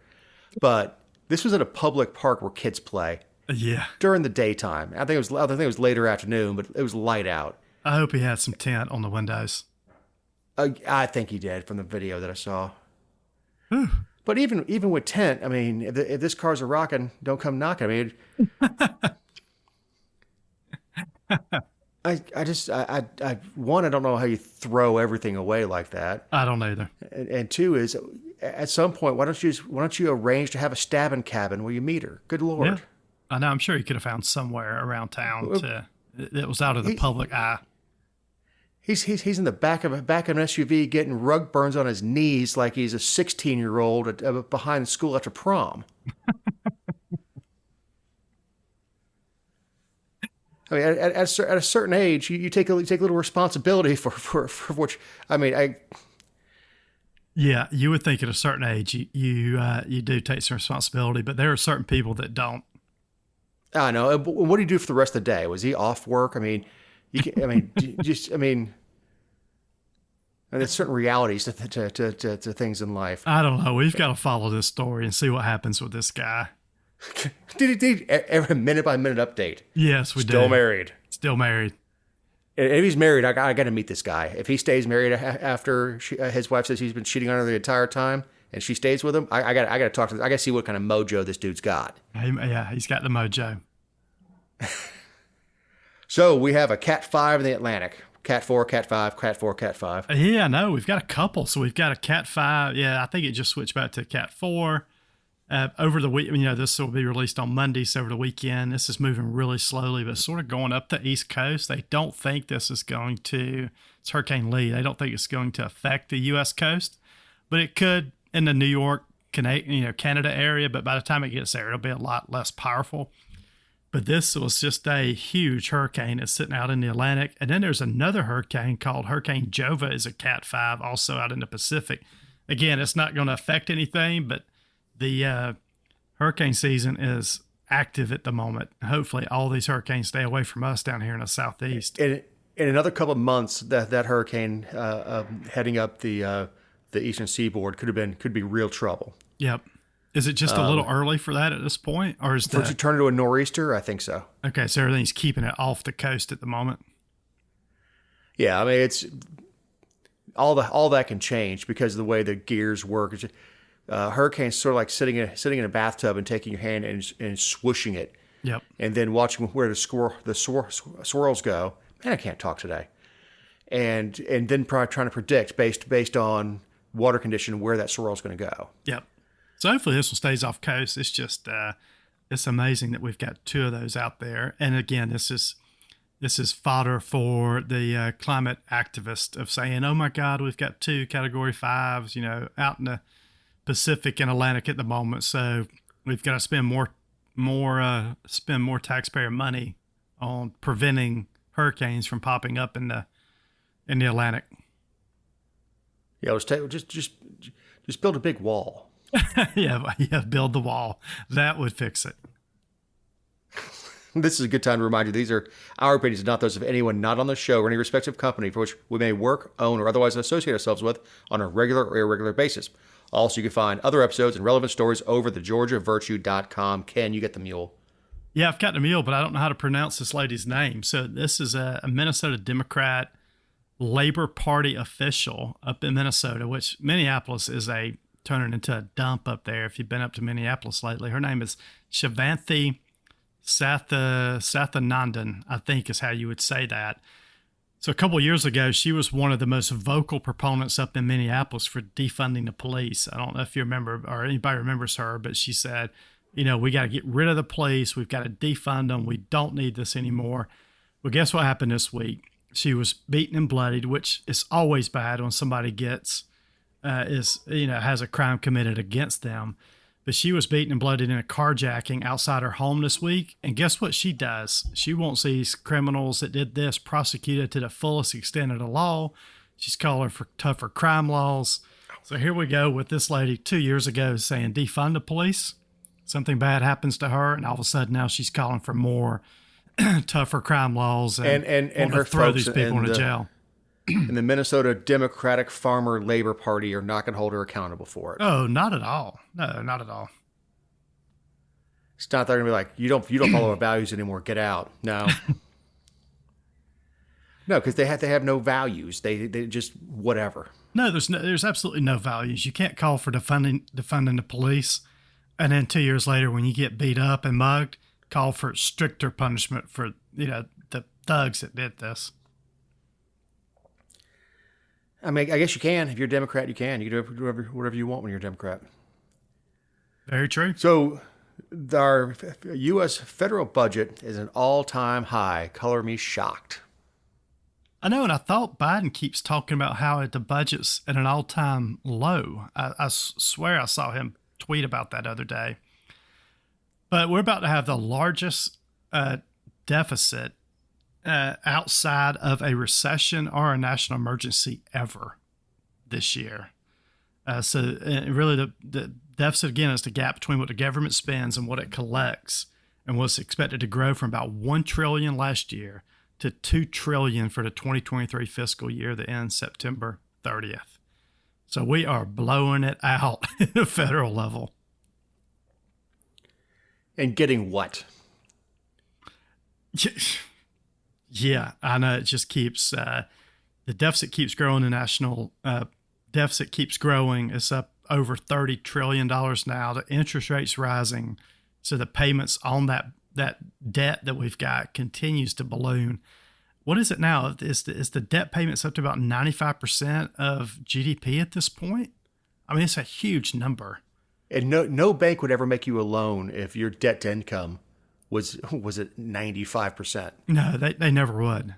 but this was at a public park where kids play. Yeah. During the daytime. I think it was later afternoon, but it was light out. I hope he had some tint on the windows. I think he did from the video that I saw. Whew. But even with tent, I mean, if this car's a rocking, don't come knocking. I mean, I don't know how you throw everything away like that. I don't either. And two is, at some point, why don't you arrange to have a stabbing cabin where you meet her? Good Lord. Yeah. I know. I'm sure he could have found somewhere around town that was out of the public eye. He's in the back of an SUV getting rug burns on his knees like he's a 16-year-old behind school after prom. I mean, at a certain age, you take a little responsibility for which. I mean, Yeah, you would think at a certain age you do take some responsibility, but there are certain people that don't. I know. But what did he do for the rest of the day? Was he off work? I mean, there's certain realities to things in life. I don't know. We've got to follow this story and see what happens with this guy. Every minute by minute update. Yes, we do. Still married. Still married. If he's married, I got to meet this guy. If he stays married after his wife says he's been cheating on her the entire time, and she stays with him, I got to talk to. I got to see what kind of mojo this dude's got. Yeah, he's got the mojo. So we have a Cat 5 in the Atlantic. Cat 4, Cat 5, Cat 4, Cat 5. Yeah, no, we've got a couple. So we've got a Cat 5. Yeah, I think it just switched back to Cat 4. Over the week, this will be released on Monday, so over the weekend. This is moving really slowly, but sort of going up the East Coast. They don't think this is going to, it's Hurricane Lee. They don't think it's going to affect the U.S. coast, but it could in the New York, Canada area. But by the time it gets there, it'll be a lot less powerful. But this was just a huge hurricane that's sitting out in the Atlantic. And then there's another hurricane called Hurricane Jova, is a Cat 5, also out in the Pacific. Again, it's not going to affect anything, but the hurricane season is active at the moment. Hopefully all these hurricanes stay away from us down here in the Southeast. In another couple of months, that hurricane heading up the eastern seaboard could be real trouble. Yep. Is it just a little early for that at this point? Or is it turn into a nor'easter? I think so. Okay, so everything's keeping it off the coast at the moment. Yeah, I mean, it's all that can change because of the way the gears work. Hurricanes sort of like sitting in a bathtub and taking your hand and swooshing it. Yep. And then watching where the swirls go. Man, I can't talk today. And then probably trying to predict based on water condition where that swirl's going to go. Yep. So hopefully this one stays off coast. It's just it's amazing that we've got two of those out there. And again, this is fodder for the climate activist of saying, "Oh my God, we've got two Category 5s, out in the Pacific and Atlantic at the moment, so we've got to spend more taxpayer money on preventing hurricanes from popping up in the Atlantic." Yeah, just build a big wall. yeah, build the wall. That would fix it. This is a good time to remind you these are our opinions, not those of anyone not on the show or any respective company for which we may work, own, or otherwise associate ourselves with on a regular or irregular basis. Also, you can find other episodes and relevant stories over at thegeorgiavirtue.com. Ken, you get the mule. Yeah, I've got the mule, but I don't know how to pronounce this lady's name. So this is a Minnesota Democrat Labor Party official up in Minnesota, which Minneapolis is turning into a dump up there if you've been up to Minneapolis lately. Her name is Shivanthi Sathanandan, I think is how you would say that. So a couple of years ago, she was one of the most vocal proponents up in Minneapolis for defunding the police. I don't know if you remember or anybody remembers her, but she said, we got to get rid of the police. We've got to defund them. We don't need this anymore. Well, guess what happened this week? She was beaten and bloodied, which is always bad when somebody has a crime committed against them. But she was beaten and bloodied in a carjacking outside her home this week. And guess what she does? She wants these criminals that did this prosecuted to the fullest extent of the law. She's calling for tougher crime laws. So here we go with this lady 2 years ago saying defund the police. Something bad happens to her, and all of a sudden now she's calling for more tougher crime laws and her throw these people into jail. And the Minnesota Democratic Farmer Labor Party are not going to hold her accountable for it. Oh, not at all. No, not at all. It's not they're going to be like, you don't follow our values anymore. Get out. No. No, because they have no values. They just whatever. No, there's absolutely no values. You can't call for defunding the police, and then 2 years later, when you get beat up and mugged, call for stricter punishment for the thugs that did this. I mean, I guess you can. If you're a Democrat, you can. You can do whatever you want when you're a Democrat. Very true. So our U.S. federal budget is an all-time high. Color me shocked. I know, and I thought Biden keeps talking about how the budget's at an all-time low. I swear I saw him tweet about that other day. But we're about to have the largest deficit outside of a recession or a national emergency ever this year. Really, the deficit, again, is the gap between what the government spends and what it collects, and what's expected to grow from about $1 trillion last year to $2 trillion for the 2023 fiscal year that ends September 30th. So we are blowing it out at the federal level. And getting what? Yeah, I know. It just keeps, the deficit keeps growing. The national deficit keeps growing. It's up over $30 trillion now. The interest rate's rising. So the payments on that debt that we've got continues to balloon. What is it now? Is the debt payments up to about 95% of GDP at this point? I mean, it's a huge number. And no bank would ever make you a loan if your debt to income was at 95%. No, they never would.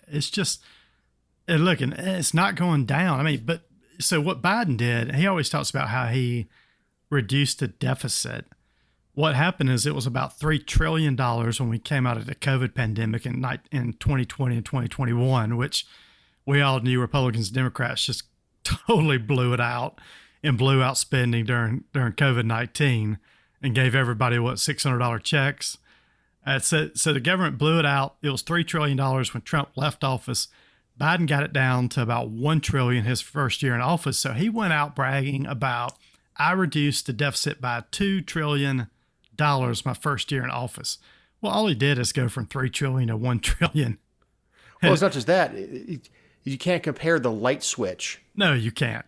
It's just, and look, and it's not going down. I mean, but so what Biden did, he always talks about how he reduced the deficit. What happened is it was about $3 trillion when we came out of the COVID pandemic in 2020 and 2021, which we all knew Republicans and Democrats just totally blew it out and blew out spending during COVID-19 and gave everybody, $600 checks. So the government blew it out. It was $3 trillion when Trump left office. Biden got it down to about $1 trillion his first year in office. So he went out bragging about, I reduced the deficit by $2 trillion my first year in office. Well, all he did is go from $3 trillion to $1 trillion. Well, it's not just that. You can't compare the light switch. No, you can't.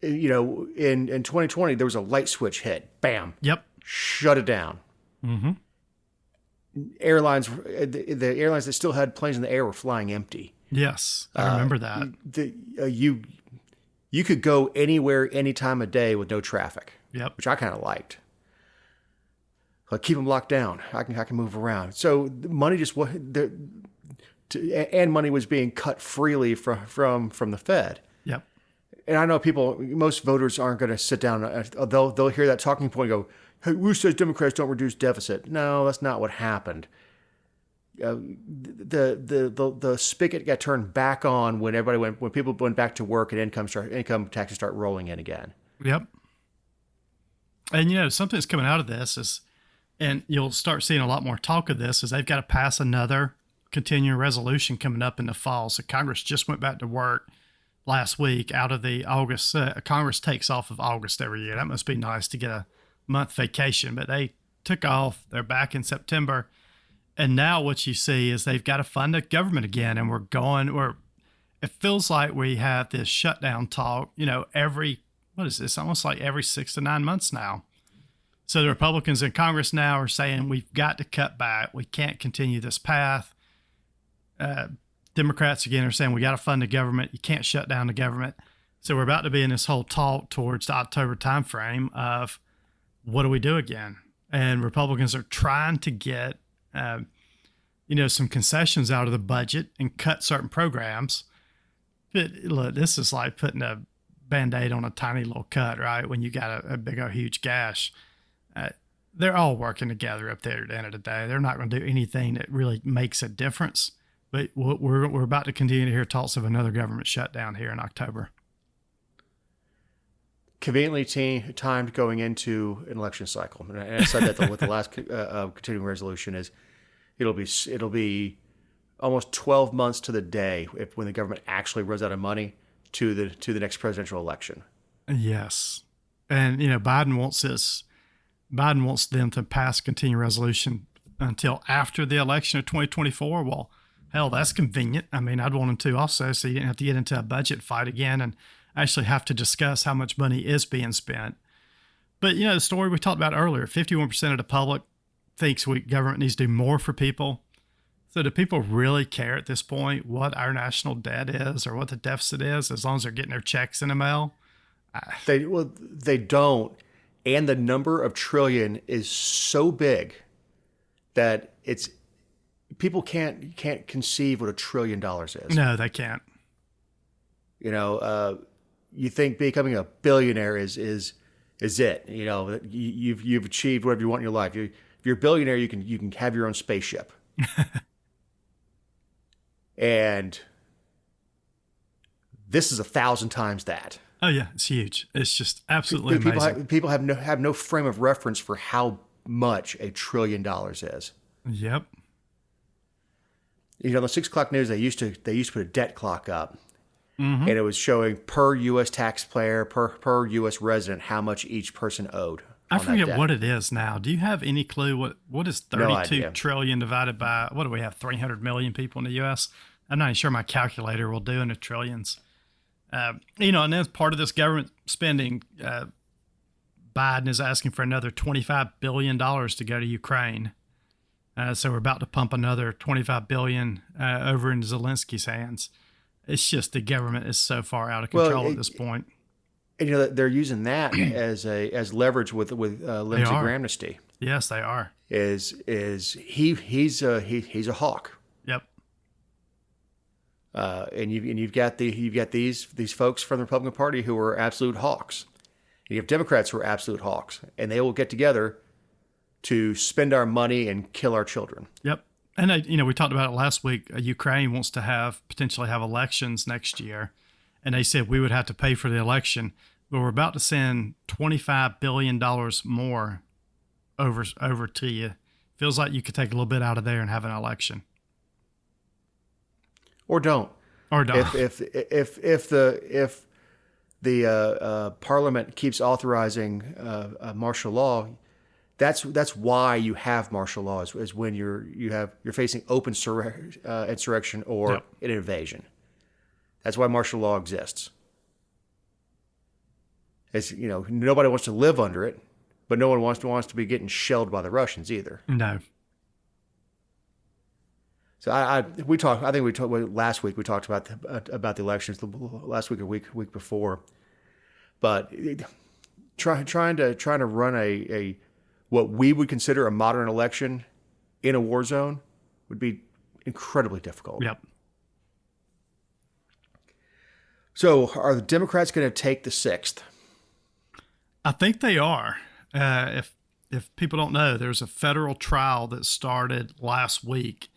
You know, in 2020, there was a light switch hit. Bam. Yep. Shut it down. Mm-hmm. Airlines, the airlines that still had planes in the air were flying empty. Yes, I remember that. You could go anywhere, any time of day with no traffic. Yep. Which I kind of liked. Like, keep them locked down. I can move around. So the money and money was being cut freely from the Fed. Yep. And I know most voters aren't going to sit down. They'll hear that talking point and go, "Hey, who says Democrats don't reduce deficit?" No, that's not what happened. The spigot got turned back on when people went back to work and income taxes start rolling in again. Yep. And something that's coming out of this is, and you'll start seeing a lot more talk of this, is they've got to pass another continuing resolution coming up in the fall. So Congress just went back to work last week out of the August. Congress takes off of August every year. That must be nice to get a month vacation, but they took off. They're back in September. And now what you see is they've got to fund the government again. And it feels like we have this shutdown talk, almost like every 6 to 9 months now. So the Republicans in Congress now are saying we've got to cut back. We can't continue this path. Democrats again are saying we got to fund the government. You can't shut down the government. So we're about to be in this whole talk towards the October timeframe of what do we do again? And Republicans are trying to get some concessions out of the budget and cut certain programs. But look, this is like putting a Band-Aid on a tiny little cut, right? When you got a big, huge gash. They're all working together up there at the end of the day. They're not going to do anything that really makes a difference. But we're about to continue to hear talks of another government shutdown here in October. Conveniently timed going into an election cycle. And I said that with the last continuing resolution is it'll be almost 12 months to the day when the government actually runs out of money to the next presidential election. Yes. And, Biden wants them to pass continuing resolution until after the election of 2024. Well, hell, that's convenient. I mean, I'd want them to also, so you didn't have to get into a budget fight again and actually have to discuss how much money is being spent. But, the story we talked about earlier, 51% of the public thinks government needs to do more for people. So do people really care at this point what our national debt is or what the deficit is, as long as they're getting their checks in the mail? They don't. And the number of trillion is so big that people can't conceive what $1 trillion is. No, they can't. You think becoming a billionaire is it? You've achieved whatever you want in your life. If you're a billionaire, you can have your own spaceship. And this is 1,000 times that. Oh yeah, it's huge. It's just absolutely People amazing. people have no frame of reference for how much $1 trillion is. Yep. You know, the 6 o'clock news, they used to put a debt clock up, Mm-hmm. and it was showing per U.S. taxpayer, per U.S. resident, how much each person owed. I on that forget debt. what it is now. Do you have any clue what is No 32 idea. trillion divided by, what do we have, 300 million people in the U.S.? I'm not even sure my calculator will do in the trillions. You know, and as part of this government spending, Biden is asking for another $25 billion to go to Ukraine. So we're about to pump another $25 billion over into Zelensky's hands. It's just the government is so far out of control at this point. And you know, they're using that as leverage with Lindsey Grahamnesty. Yes, they are. He's a hawk. Yep. And you've got these folks from the Republican Party who are absolute hawks. You have Democrats who are absolute hawks, and they will get together to spend our money and kill our children. Yep. And you know, we talked about it last week. Ukraine wants to potentially have elections next year, and they said we would have to pay for the election, but we're about to send $25 billion more over to you. Feels like you could take a little bit out of there and have an election. Or don't. Or don't. If the Parliament keeps authorizing martial law, that's why you have martial law is when you're facing open insurrection or an invasion. That's why martial law exists. It's, you know, nobody wants to live under it, but no one wants to be getting shelled by the Russians either. No. So I think we talked last week. We talked about the elections last week or week before, but trying to run a what we would consider a modern election in a war zone would be incredibly difficult. Yep. So are the Democrats going to take the 6th? I think they are. If people don't know, there's a federal trial that started last week,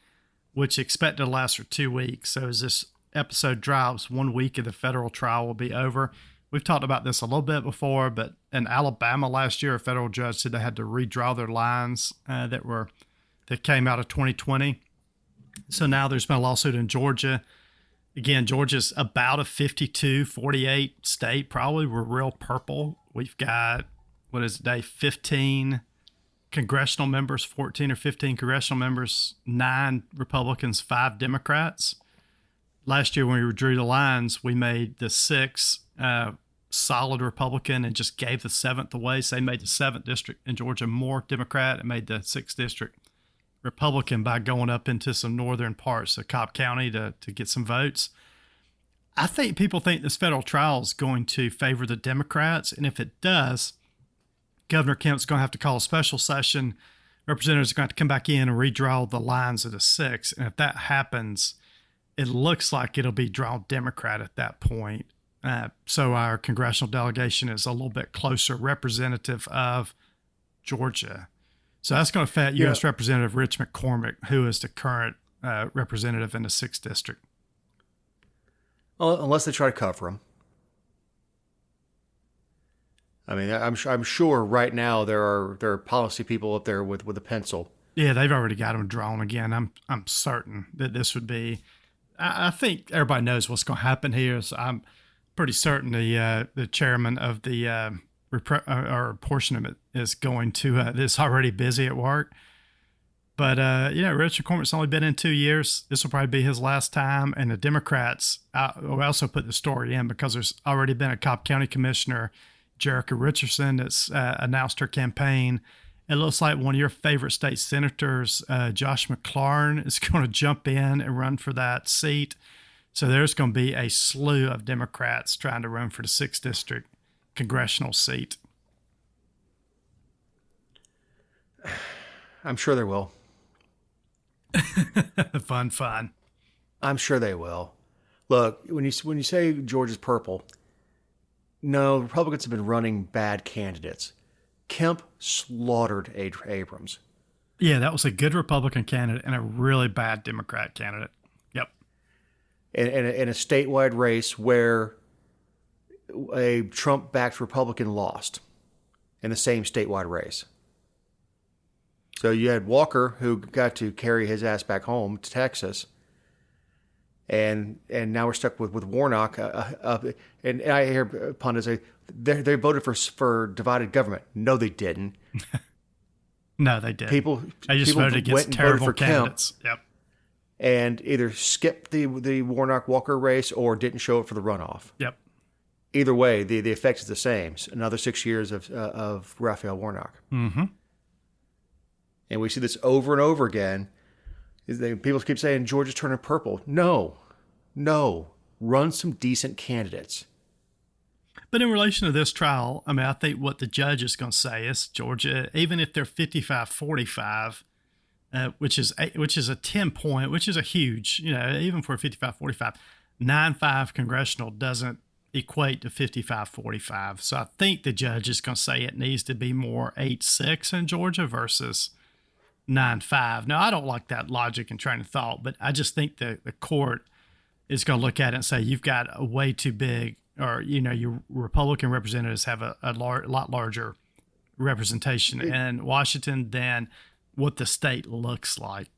which expected to last for 2 weeks. So as this episode drops, 1 week of the federal trial will be over. We've talked about this a little bit before, but in Alabama last year, a federal judge said they had to redraw their lines that came out of 2020. So now there's been a lawsuit in Georgia. Again, Georgia's about a 52-48 state. Probably we're real purple. We've got, 15 congressional members, 14 or 15 congressional members, 9 Republicans, 5 Democrats. Last year when we drew the lines, we made the 6 solid Republican and just gave the 7th away. So they made the 7th district in Georgia more Democrat and made the 6th district Republican by going up into some northern parts of Cobb County to get some votes. I think people think this federal trial is going to favor the Democrats. And if it does, Governor Kemp's going to have to call a special session. Representatives are going to have to come back in and redraw the lines of the 6. And if that happens, it looks like it'll be drawn Democrat at that point. So our congressional delegation is a little bit closer representative of Georgia. So that's going to affect U.S. Representative Rich McCormick, who is the current representative in the 6th district. Well, unless they try to cover him. I mean, I'm sure right now there are policy people up there with a pencil. Yeah, they've already got them drawn again. I'm certain that this would be. I think everybody knows what's going to happen here. So I'm pretty certain the chairman of the or portion of it is going to is already busy at work. But Rich McCormick's only been in 2 years. This will probably be his last time. And the Democrats, we also put the story in because there's already been a Cobb County commissioner, Jerica Richardson, that's announced her campaign. It looks like one of your favorite state senators, Josh McLaurin, is going to jump in and run for that seat. So there's going to be a slew of Democrats trying to run for the 6th district congressional seat. I'm sure they will. Fun. I'm sure they will. Look, when you say Georgia's purple, no, Republicans have been running bad candidates. Kemp slaughtered Abrams. Yeah, that was a good Republican candidate and a really bad Democrat candidate. Yep. In a statewide race where a Trump-backed Republican lost in the same statewide race. So you had Walker, who got to carry his ass back home to Texas, and now we're stuck with Warnock. And I hear pundits say they voted for divided government. No, they didn't. No, they did. People just voted against terrible candidates. Yep. And either skipped the Warnock Walker race or didn't show up for the runoff. Yep. Either way, the effect is the same. Another 6 years of Raphael Warnock. Mm-hmm. And we see this over and over again. People keep saying Georgia's turning purple. No. Run some decent candidates. But in relation to this trial, I mean, I think what the judge is going to say is Georgia, even if they're 55-45, which is a 10-point, which is a huge, even for 55-45, 9-5 congressional doesn't equate to 55-45. So I think the judge is going to say it needs to be more 8-6 in Georgia versus 9-5. Now, I don't like that logic and train of thought, but I just think the court is going to look at it and say you've got a way too big, or, your Republican representatives have a lot larger representation in Washington than what the state looks like.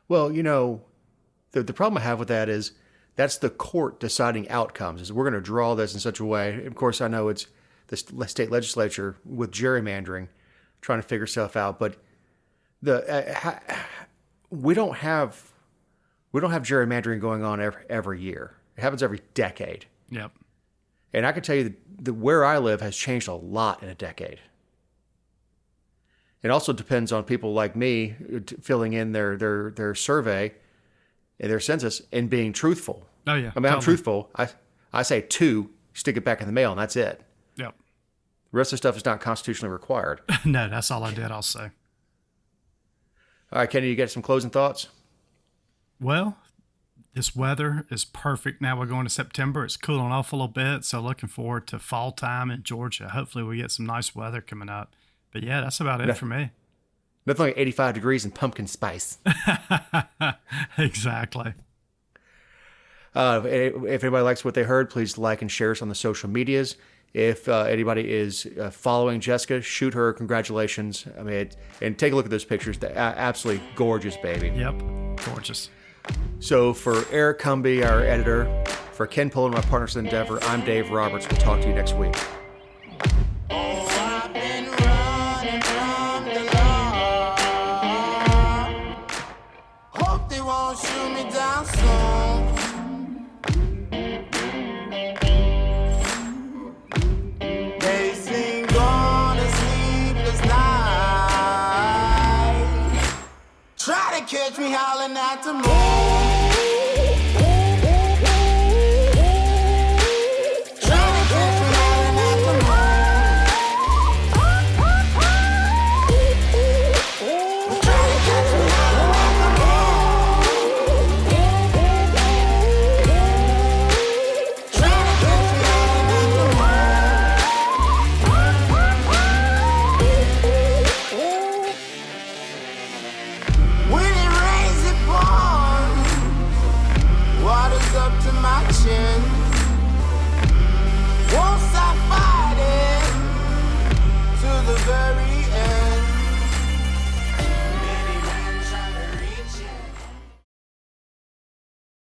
Well, the problem I have with that is that's the court deciding outcomes. Is we're going to draw this in such a way. Of course, I know it's the state legislature with gerrymandering trying to figure stuff out, but we don't have gerrymandering going on every year. It happens every decade. Yep. And I can tell you that where I live has changed a lot in a decade. It also depends on people like me filling in their survey and their census and being truthful. Oh, yeah. I mean, I'm truthful. I say 2, stick it back in the mail, and that's it. Yep. The rest of the stuff is not constitutionally required. No, that's all I did, I'll say. All right, Kenny, you got some closing thoughts? Well, this weather is perfect. Now we're going to September. It's cooling off a little bit, so looking forward to fall time in Georgia. Hopefully we get some nice weather coming up. But yeah, that's about it for me. Nothing like 85 degrees and pumpkin spice. Exactly. If anybody likes what they heard, please like and share us on the social medias. If anybody is following Jessica, shoot her congratulations. I mean, and take a look at those pictures. They're absolutely gorgeous, baby. Yep, gorgeous. So for Eric Cumby, our editor, for Ken Pullen, my partners in Endeavor, I'm Dave Roberts. We'll talk to you next week. Hope they won't shoot me down soon. They sing on a sleepless night. Try to catch me howling at the moon.